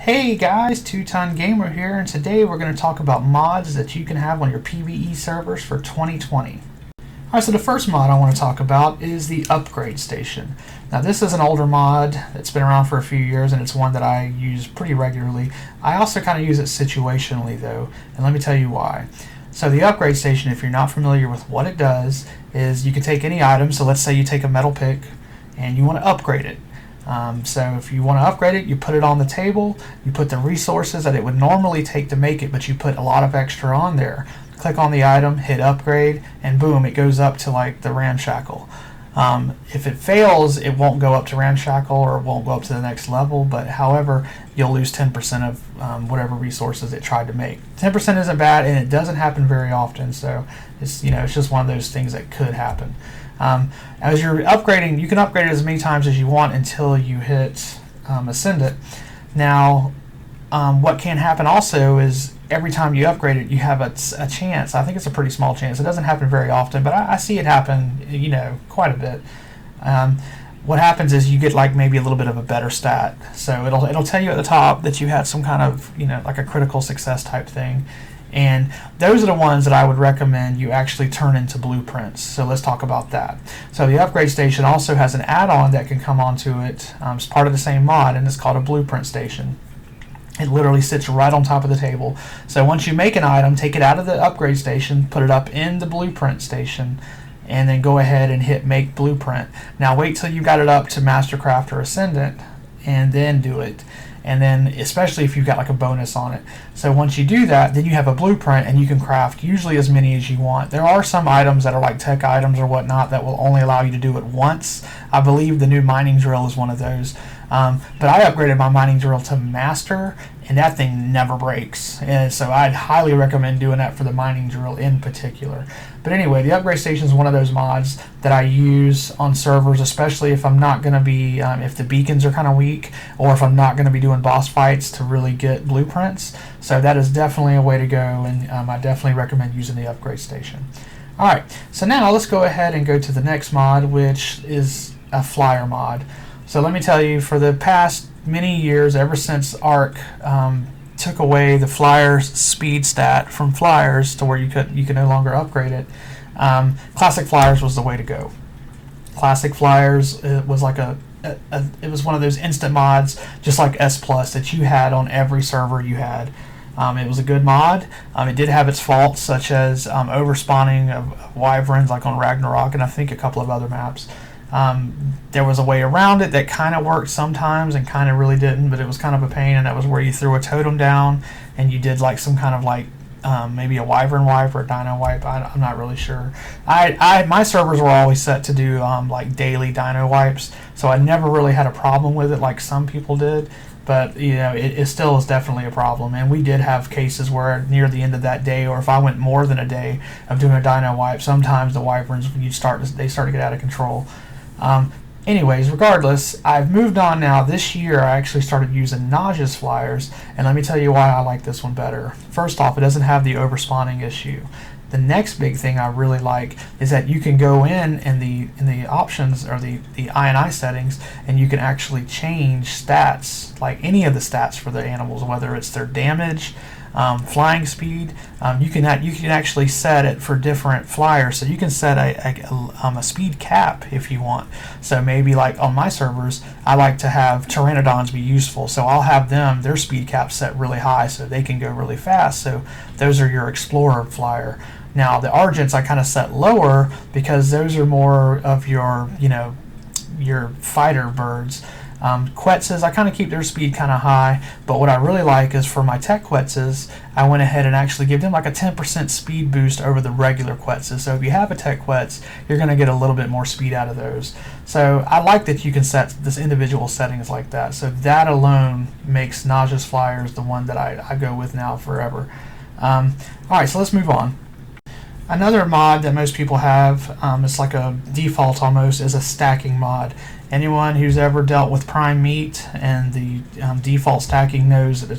Hey guys, Two-Ton Gamer here, and today we're going to talk about mods that you can have on your PvE servers for 2020. Alright, so the first mod I want to talk about is the upgrade station. Now this is an older mod that's been around for a few years, and it's one that I use pretty regularly. I also kind of use it situationally though, and let me tell you why. So the upgrade station, if you're not familiar with what it does, is you can take any item. So let's say you take a metal pick and you want to upgrade it. So if you want to upgrade it, you put it on the table, you put the resources that it would normally take to make it, but you put a lot of extra on there. Click on the item, hit upgrade, and boom, it goes up to like the ramshackle. If it fails, it won't go up to ramshackle or it won't go up to the next level, but however, you'll lose 10% of whatever resources it tried to make. 10% isn't bad, and it doesn't happen very often, so it's just one of those things that could happen. As you're upgrading, you can upgrade it as many times as you want until you hit Ascendant. Now, what can happen also is every time you upgrade it, you have a chance. I think it's a pretty small chance. It doesn't happen very often, but I see it happen, quite a bit. What happens is you get like maybe a little bit of a better stat. So it'll tell you at the top that you had some kind of like a critical success type thing. And those are the ones that I would recommend you actually turn into blueprints. So let's talk about that. So the upgrade station also has an add-on that can come onto it. It's part of the same mod, and it's called a blueprint station. It literally sits right on top of the table. So once you make an item, take it out of the upgrade station, put it up in the blueprint station, and then go ahead and hit make blueprint. Now wait till you got it up to Mastercraft or Ascendant, and then do it. And then especially if you've got like a bonus on it. So once you do that, then you have a blueprint and you can craft usually as many as you want. There are some items that are like tech items or whatnot that will only allow you to do it once. I believe the new mining drill is one of those. But I upgraded my mining drill to master, and that thing never breaks. And so I'd highly recommend doing that for the mining drill in particular. But anyway, the upgrade station is one of those mods that I use on servers, especially if I'm not going to be, if the beacons are kind of weak, or if I'm not going to be doing boss fights to really get blueprints. So that is definitely a way to go, and I definitely recommend using the upgrade station. Alright, so now let's go ahead and go to the next mod, which is a flyer mod. So let me tell you, for the past many years, ever since ARC took away the Flyers speed stat from Flyers to where you could no longer upgrade it, Classic Flyers was the way to go. Classic Flyers was like it was one of those instant mods, just like S Plus, that you had on every server you had. It was a good mod. It did have its faults, such as overspawning of wyverns, like on Ragnarok, and I think a couple of other maps. There was a way around it that kind of worked sometimes and kind of really didn't, but it was kind of a pain, and that was where you threw a totem down and you did like some kind of like maybe a wyvern wipe or a dino wipe. I'm not really sure. My servers were always set to do like daily dino wipes, so I never really had a problem with it like some people did. But it still is definitely a problem, and we did have cases where near the end of that day, or if I went more than a day of doing a dino wipe, sometimes the wyverns they start to get out of control. Anyways, regardless, I've moved on now. This year I actually started using Najas Flyers, and let me tell you why I like this one better. First off, it doesn't have the overspawning issue. The next big thing I really like is that you can go in the options, or the I&I settings, and you can actually change stats, like any of the stats for the animals, whether it's their damage, flying speed. You can actually set it for different flyers, so you can set a speed cap if you want. So maybe like on my servers, I like to have pteranodons be useful, so I'll have their speed cap set really high so they can go really fast. So those are your explorer flyer. Now the Argents I kind of set lower because those are more of your your fighter birds. Quetzes, I kind of keep their speed kind of high, but what I really like is for my tech Quetzes, I went ahead and actually give them like a 10% speed boost over the regular Quetzes. So if you have a tech Quetz, you're going to get a little bit more speed out of those. So I like that you can set this individual settings like that. So that alone makes Najas Flyers the one that I go with now forever. Alright, so let's move on. Another mod that most people have, it's like a default almost, is a stacking mod. Anyone who's ever dealt with prime meat and the default stacking knows that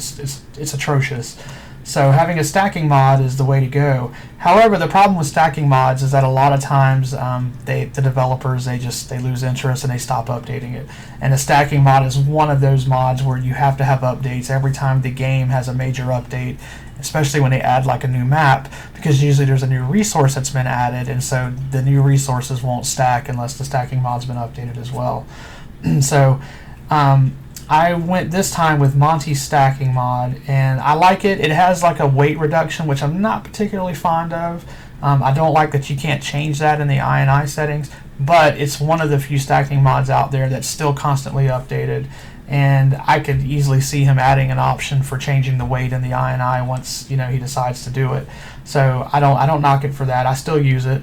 it's atrocious. So having a stacking mod is the way to go. However, the problem with stacking mods is that a lot of times the developers they lose interest and they stop updating it. And a stacking mod is one of those mods where you have to have updates every time the game has a major update, especially when they add like a new map, because usually there's a new resource that's been added, and so the new resources won't stack unless the stacking mod's been updated as well. So I went this time with Monte Stacking mod, and I like it. It has like a weight reduction, which I'm not particularly fond of. I don't like that you can't change that in the I settings, but it's one of the few stacking mods out there that's still constantly updated, and I could easily see him adding an option for changing the weight in the I once he decides to do it. So I don't knock it for that. I still use it.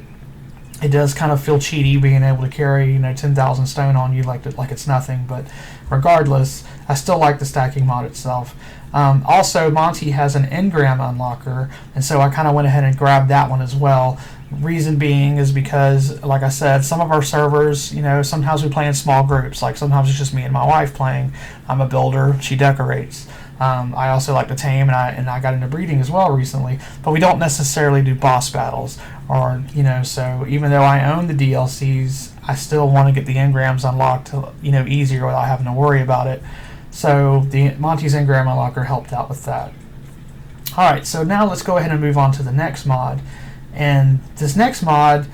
It does kind of feel cheaty being able to carry 10,000 stone on you like it's nothing, but regardless, I still like the stacking mod itself. Also, Monte has an engram unlocker, and so I kind of went ahead and grabbed that one as well. Reason being is because, like I said, some of our servers, sometimes we play in small groups. Like sometimes it's just me and my wife playing. I'm a builder, she decorates. I also like to tame, and I got into breeding as well recently. But we don't necessarily do boss battles, or so even though I own the DLCs, I still want to get the engrams unlocked, easier without having to worry about it. So the Monte's engram unlocker helped out with that. All right, so now let's go ahead and move on to the next mod. And this next mod,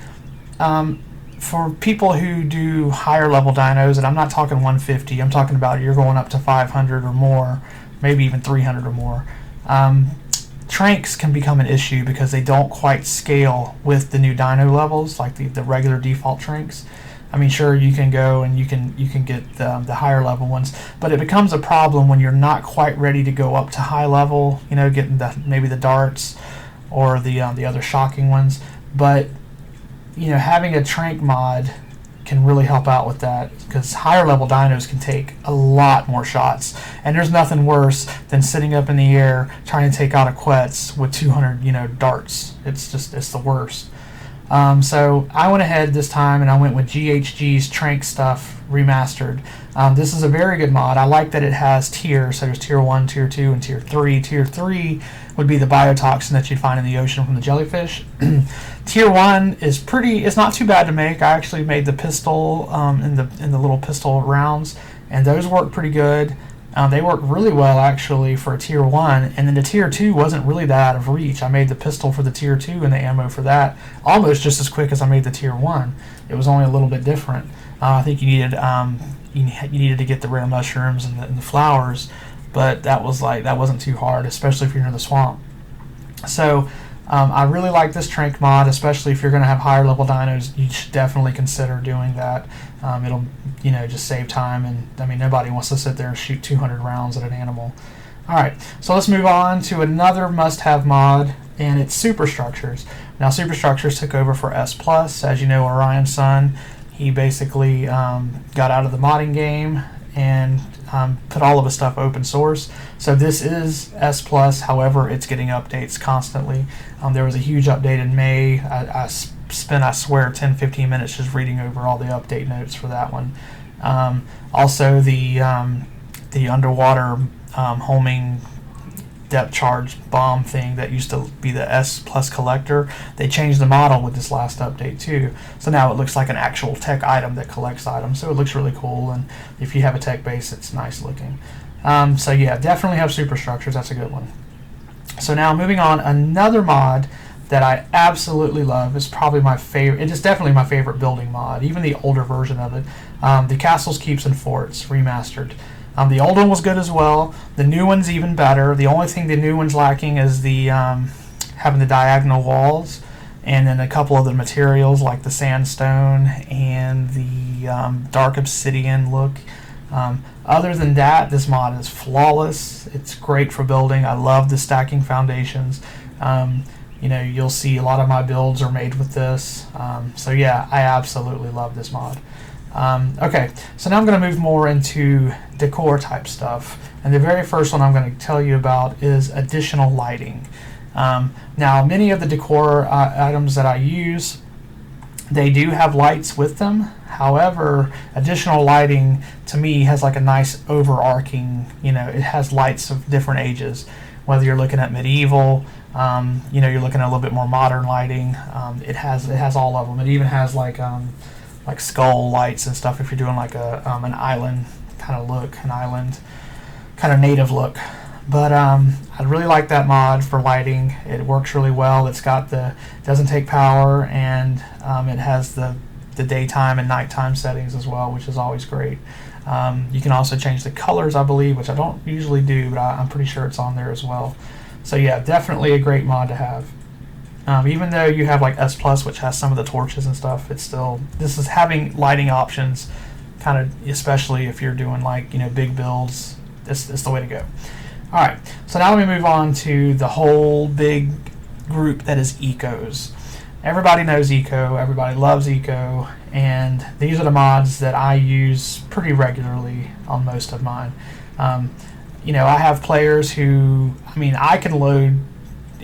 for people who do higher level dinos, and I'm not talking 150, I'm talking about you're going up to 500 or more, maybe even 300 or more. Tranqs can become an issue because they don't quite scale with the new dino levels, like the regular default Tranqs. I mean, sure, you can go and you can get the higher level ones, but it becomes a problem when you're not quite ready to go up to high level, getting maybe the darts or the other shocking ones. But having a Tranq mod can really help out with that, because higher level dinos can take a lot more shots, and there's nothing worse than sitting up in the air trying to take out a Quetz with 200 darts. It's the worst. So I went ahead this time and I went with GHG's Tranq Stuff Remastered. This is a very good mod. I like that it has tiers. So there's tier 1, tier 2, and tier 3. Tier 3 would be the biotoxin that you'd find in the ocean from the jellyfish. Tier 1 is it's not too bad to make. I actually made the pistol in the little pistol rounds, and those work pretty good. They work really well actually for a tier 1, and then the tier 2 wasn't really that out of reach. I made the pistol for the tier 2 and the ammo for that almost just as quick as I made the tier 1. It was only a little bit different. I think you needed to get the rare mushrooms and the flowers, but that wasn't too hard, especially if you're near the swamp. So I really like this Tranq mod, especially if you're going to have higher level dinos. You should definitely consider doing that. It'll just save time, and I mean, nobody wants to sit there and shoot 200 rounds at an animal. Alright, so let's move on to another must-have mod, and it's Superstructures. Now, Superstructures took over for S+. As you know, Orion's son, he basically got out of the modding game and put all of his stuff open source. So this is S+, however, it's getting updates constantly. There was a huge update in May. I spent, I swear, 10-15 minutes just reading over all the update notes for that one. Also, the underwater homing depth charge bomb thing that used to be the S+ collector, they changed the model with this last update too. So now it looks like an actual tech item that collects items. So it looks really cool, and if you have a tech base, it's nice looking. So yeah, definitely have Superstructures. That's a good one. So now moving on, another mod that I absolutely love is probably my favorite. It is definitely my favorite building mod, even the older version of it. The Castles, Keeps, and Forts Remastered. The old one was good as well. The new one's even better. The only thing the new one's lacking is the having the diagonal walls, and then a couple of the materials like the sandstone and the dark obsidian look. Other than that, this mod is flawless. It's great for building. I love the stacking foundations. You'll see a lot of my builds are made with this. So yeah, I absolutely love this mod. Okay, so now I'm going to move more into decor type stuff, and the very first one I'm going to tell you about is additional lighting. Now, many of the decor items that I use, they do have lights with them. However, additional lighting to me has like a nice overarching, it has lights of different ages. whether you're looking at medieval, you're looking at a little bit more modern lighting. It has all of them. It even has like skull lights and stuff if you're doing like an island kind of look, an island kind of native look. But I really like that mod for lighting. It works really well. It's got doesn't take power, and it has the daytime and nighttime settings as well, which is always great. You can also change the colors, I believe, which I don't usually do, but I'm pretty sure it's on there as well. So yeah, definitely a great mod to have. Even though you have like S Plus, which has some of the torches and stuff, this is having lighting options, kind of, especially if you're doing like big builds. It's the way to go. All right, so now let me move on to the whole big group that is ecos. Everybody knows eco, everybody loves eco, and these are the mods that I use pretty regularly on most of mine. I have players who, I can load,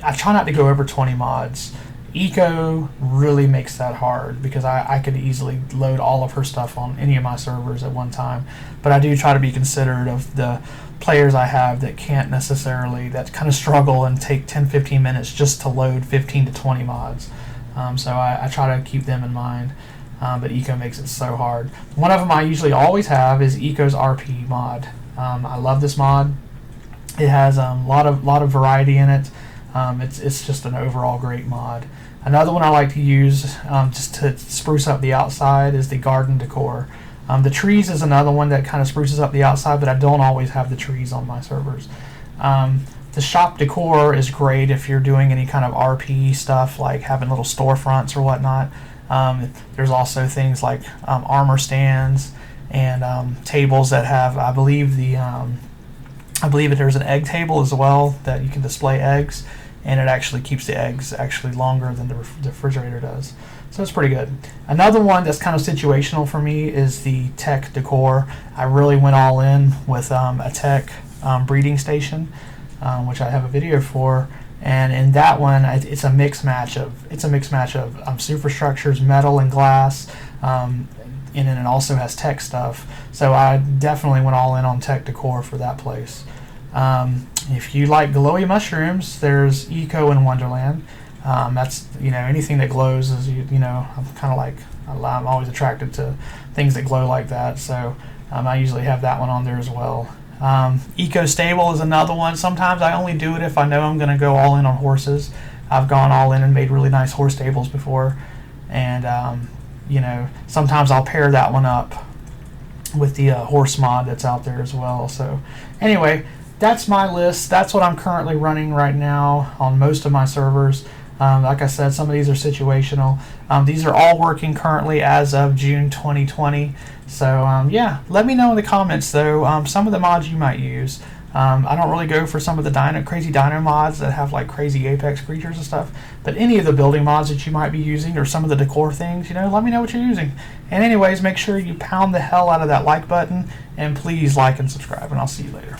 I try not to go over 20 mods. Eco really makes that hard because I could easily load all of her stuff on any of my servers at one time, but I do try to be considerate of the players I have that can't necessarily, that kind of struggle and take 10-15 minutes just to load 15 to 20 mods. So I try to keep them in mind, but Eco makes it so hard. One of them I usually always have is Eco's RP mod. I love this mod. It has a lot of variety in it. It's just an overall great mod. Another one I like to use just to spruce up the outside is the garden decor. The trees is another one that kind of spruces up the outside, but I don't always have the trees on my servers. The shop decor is great if you're doing any kind of RP stuff, like having little storefronts or whatnot. There's also things like armor stands and tables that have, I believe there's an egg table as well that you can display eggs, and it actually keeps the eggs actually longer than the refrigerator does. So it's pretty good. Another one that's kind of situational for me is the tech decor. I really went all in with a tech breeding station, which I have a video for, and in that one it's a mixed match of superstructures, metal and glass, and then it also has tech stuff. So I definitely went all in on tech decor for that place. If you like glowy mushrooms, there's Eco in Wonderland. That's anything that glows is I'm kind of like, I'm always attracted to things that glow like that. So I usually have that one on there as well. Eco Stable is another one. Sometimes I only do it if I know I'm going to go all in on horses. I've gone all in and made really nice horse stables before, and sometimes I'll pair that one up with the horse mod that's out there as well. So anyway, that's my list. That's what I'm currently running right now on most of my servers. Like I said, some of these are situational. These are all working currently as of June 2020. So yeah, let me know in the comments though some of the mods you might use. I don't really go for some of the crazy dino mods that have like crazy apex creatures and stuff, but any of the building mods that you might be using, or some of the decor things, let me know what you're using. And anyways, make sure you pound the hell out of that like button, and please like and subscribe, and I'll see you later.